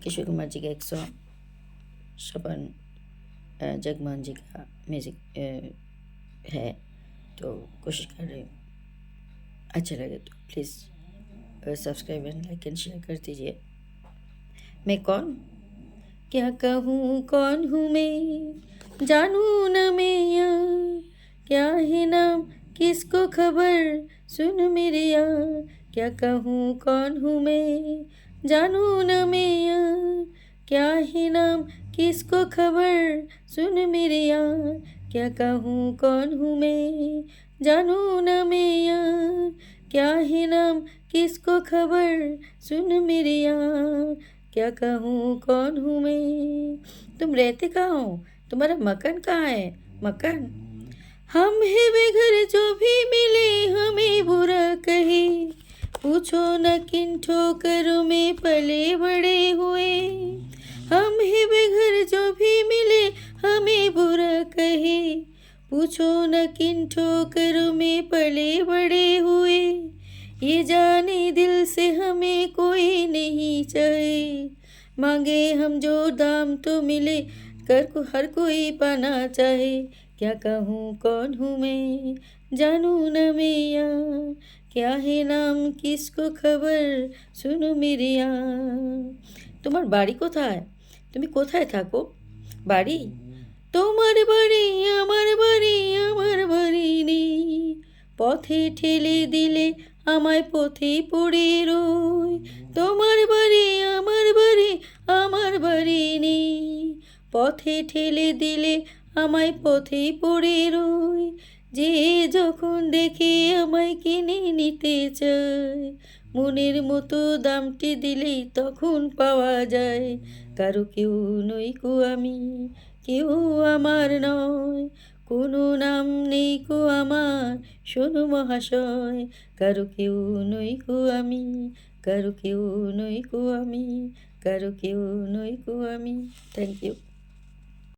किशोर कुमार जी का एक सॉन्ग, स्वपन जगमान जी का म्यूज़िक है, तो कोशिश कर रही हूँ अच्छा लगे तो please subscribe and like and share कर दीजिए। मैं कौन, क्या कहूँ कौन हूँ मैं, जानूँ न मैं यार, क्या है नाम किसको खबर, सुन मेरे यार। क्या कहूँ कौन हूँ मैं, जानूँ न मैं यार, क्या है नाम किसको खबर, सुन मेरे यार। क्या कहूँ कौन हूँ मैं, जानूँ न मैं यार, क्या है नाम किसको खबर, सुन मेरे यार। क्या कहूँ कौन हूँ मैं। तुम रहते कहाँ हो, तुम्हारा मकान कहाँ है, मकान। हम है बेघर जो भी मिले हमें बुरा कहे, पूछो न किन ठोकरों में पले बड़े हुए। हम है बेघर जो भी मिले हमें बुरा कहे, पूछो न किन ठोकरों में पले बड़े हुए। ये जाने दिल से हमें कोई नहीं चाहे, मांगे हम जो दाम तो मिले, कर को हर कोई पाना चाहे। क्या कहूँ कौन हूँ मैं, जानूँ न मैं यार, क्या है नाम किसको खबर, শুনো মেরে তোমার বাড়ি কোথায়, তুমি কোথায় থাকো, বাড়ি। তোমার বাড়ি আমার বাড়ি আমার বাড়ি নেই, পথে ঠেলে দিলে আমায় পথে পড়ে রই। তোমার বাড়ি আমার বাড়ি আমার বাড়ি নেই, পথে ঠেলে দিলে আমায় পথে পড়ে রই। যে যখন দেখে আমায় কিনে নিতে চায়, মনের মতো দামটি দিলেই তখন পাওয়া যায়। কারো কেউ নই কো আমি, কেউ আমার নয়, কোনো নাম নেই কো আমার, শোনো মহাশয়। কারো কেউ নই কো আমি, কারো কেউ নই কো আমি, কারো কেউ নই কো আমি। Thank you.